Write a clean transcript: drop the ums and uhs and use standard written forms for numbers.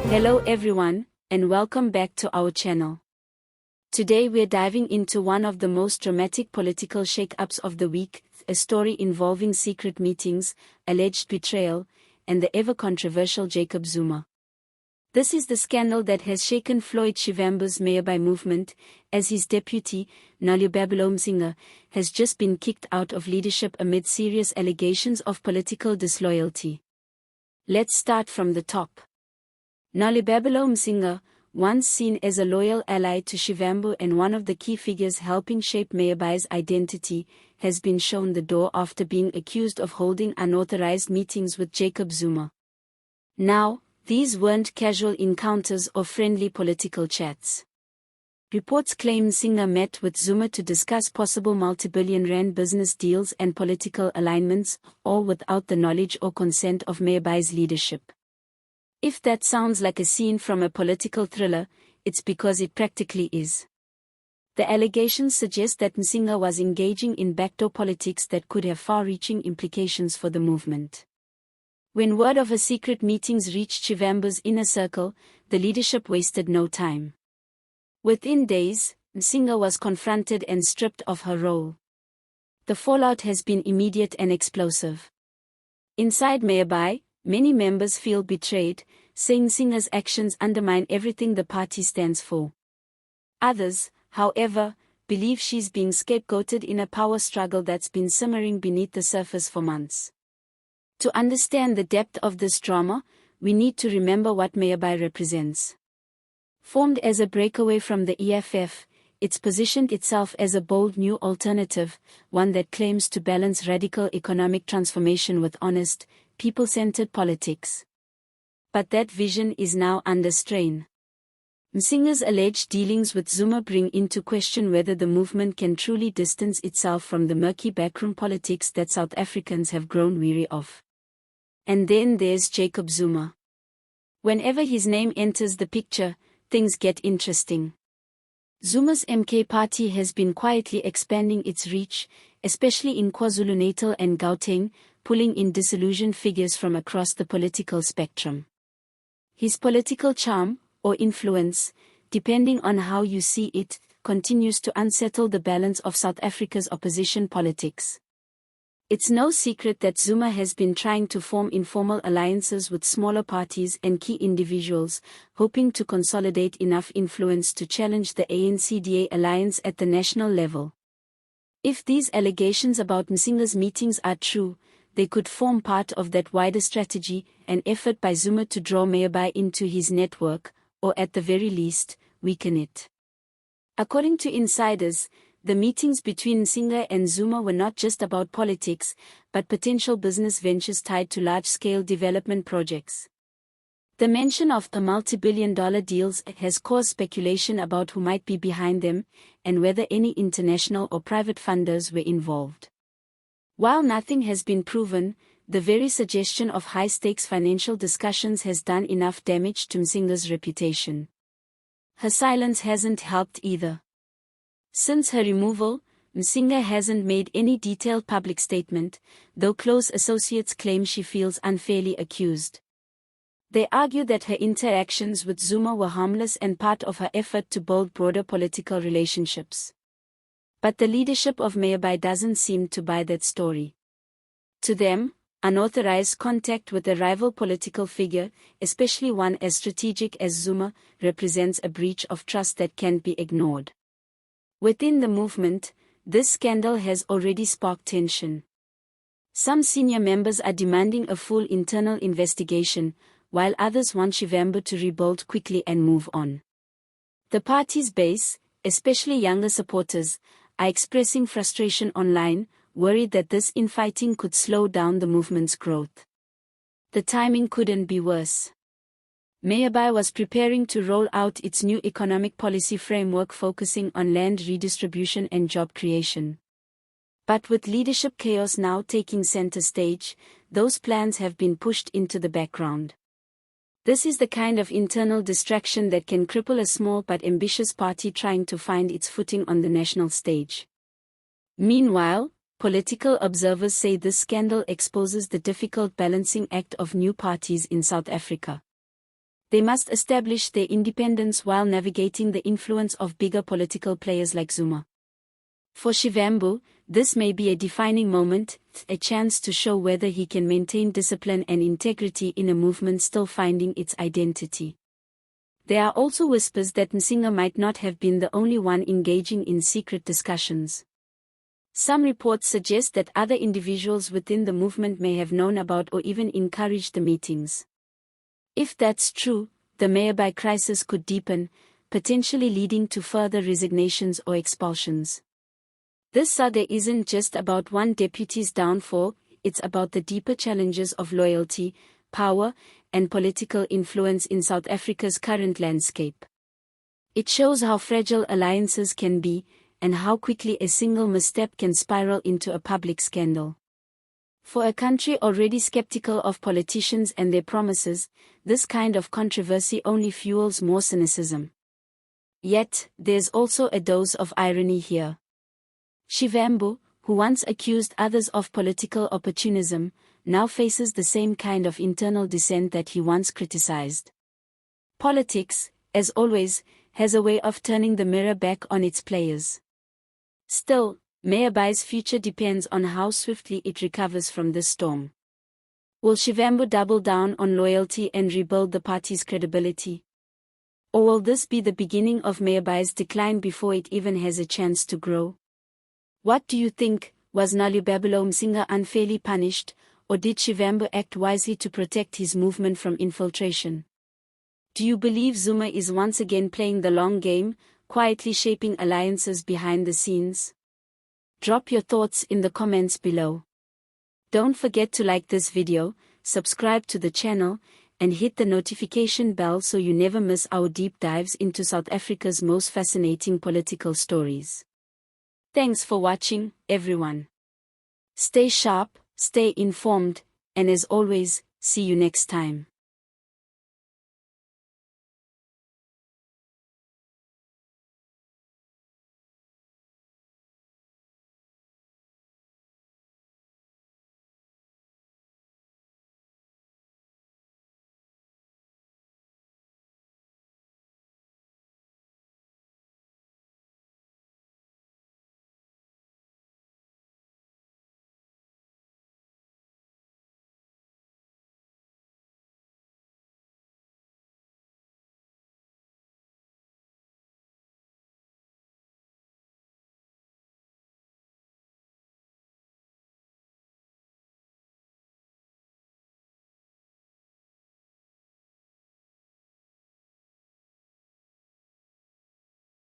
Hello everyone, and welcome back to our channel. Today we're diving into one of the most dramatic political shake-ups of the week, a story involving secret meetings, alleged betrayal, and the ever-controversial Jacob Zuma. This is the scandal that has shaken Floyd Shivambu's Mayibuye Movement, as his deputy, Nolubabalo Mcinga, has just been kicked out of leadership amid serious allegations of political disloyalty. Let's start from the top. Nolubabalo Mcinga, once seen as a loyal ally to Shivambu and one of the key figures helping shape Mayibuye's identity, has been shown the door after being accused of holding unauthorized meetings with Jacob Zuma. Now, these weren't casual encounters or friendly political chats. Reports claim Mcinga met with Zuma to discuss possible multibillion-rand business deals and political alignments, all without the knowledge or consent of Mayibuye's leadership. If that sounds like a scene from a political thriller, it's because it practically is. The allegations suggest that Mcinga was engaging in backdoor politics that could have far-reaching implications for the movement. When word of her secret meetings reached Shivambu's inner circle, the leadership wasted no time. Within days, Mcinga was confronted and stripped of her role. The fallout has been immediate and explosive. Inside Mayibuye, many members feel betrayed, saying Mcinga's actions undermine everything the party stands for. Others, however, believe she's being scapegoated in a power struggle that's been simmering beneath the surface for months. To understand the depth of this drama, we need to remember what Mayibuye represents. Formed as a breakaway from the EFF, it's positioned itself as a bold new alternative, one that claims to balance radical economic transformation with honest, people-centered politics. But that vision is now under strain. Mcinga's alleged dealings with Zuma bring into question whether the movement can truly distance itself from the murky backroom politics that South Africans have grown weary of. And then there's Jacob Zuma. Whenever his name enters the picture, things get interesting. Zuma's MK party has been quietly expanding its reach, especially in KwaZulu-Natal and Gauteng, pulling in disillusioned figures from across the political spectrum. His political charm, or influence, depending on how you see it, continues to unsettle the balance of South Africa's opposition politics. It's no secret that Zuma has been trying to form informal alliances with smaller parties and key individuals, hoping to consolidate enough influence to challenge the ANC-DA alliance at the national level. If these allegations about Mcinga's meetings are true, they could form part of that wider strategy, an effort by Zuma to draw Mayibuye into his network, or at the very least, weaken it. According to insiders, the meetings between Mcinga and Zuma were not just about politics, but potential business ventures tied to large-scale development projects. The mention of the multi-billion-dollar deals has caused speculation about who might be behind them, and whether any international or private funders were involved. While nothing has been proven, the very suggestion of high-stakes financial discussions has done enough damage to Mcinga's reputation. Her silence hasn't helped either. Since her removal, Mcinga hasn't made any detailed public statement, though close associates claim she feels unfairly accused. They argue that her interactions with Zuma were harmless and part of her effort to build broader political relationships. But the leadership of Mayibuye doesn't seem to buy that story. To them, unauthorized contact with a rival political figure, especially one as strategic as Zuma, represents a breach of trust that can't be ignored. Within the movement, this scandal has already sparked tension. Some senior members are demanding a full internal investigation, while others want Shivambu to rebuild quickly and move on. The party's base, especially younger supporters, are expressing frustration online, worried that this infighting could slow down the movement's growth. The timing couldn't be worse. Mayibuye was preparing to roll out its new economic policy framework focusing on land redistribution and job creation. But with leadership chaos now taking center stage, those plans have been pushed into the background. This is the kind of internal distraction that can cripple a small but ambitious party trying to find its footing on the national stage. Meanwhile, political observers say this scandal exposes the difficult balancing act of new parties in South Africa. They must establish their independence while navigating the influence of bigger political players like Zuma. For Shivambu, this may be a defining moment, a chance to show whether he can maintain discipline and integrity in a movement still finding its identity. There are also whispers that Mcinga might not have been the only one engaging in secret discussions. Some reports suggest that other individuals within the movement may have known about or even encouraged the meetings. If that's true, the Mayibuye crisis could deepen, potentially leading to further resignations or expulsions. This saga isn't just about one deputy's downfall, it's about the deeper challenges of loyalty, power, and political influence in South Africa's current landscape. It shows how fragile alliances can be, and how quickly a single misstep can spiral into a public scandal. For a country already skeptical of politicians and their promises, this kind of controversy only fuels more cynicism. Yet, there's also a dose of irony here. Shivambu, who once accused others of political opportunism, now faces the same kind of internal dissent that he once criticized. Politics, as always, has a way of turning the mirror back on its players. Still, Mayibuye's future depends on how swiftly it recovers from this storm. Will Shivambu double down on loyalty and rebuild the party's credibility? Or will this be the beginning of Mayibuye's decline before it even has a chance to grow? What do you think? Was Nolubabalo Mcinga unfairly punished, or did Shivambu act wisely to protect his movement from infiltration? Do you believe Zuma is once again playing the long game, quietly shaping alliances behind the scenes? Drop your thoughts in the comments below. Don't forget to like this video, subscribe to the channel, and hit the notification bell so you never miss our deep dives into South Africa's most fascinating political stories. Thanks for watching, everyone. Stay sharp, stay informed, and as always, see you next time.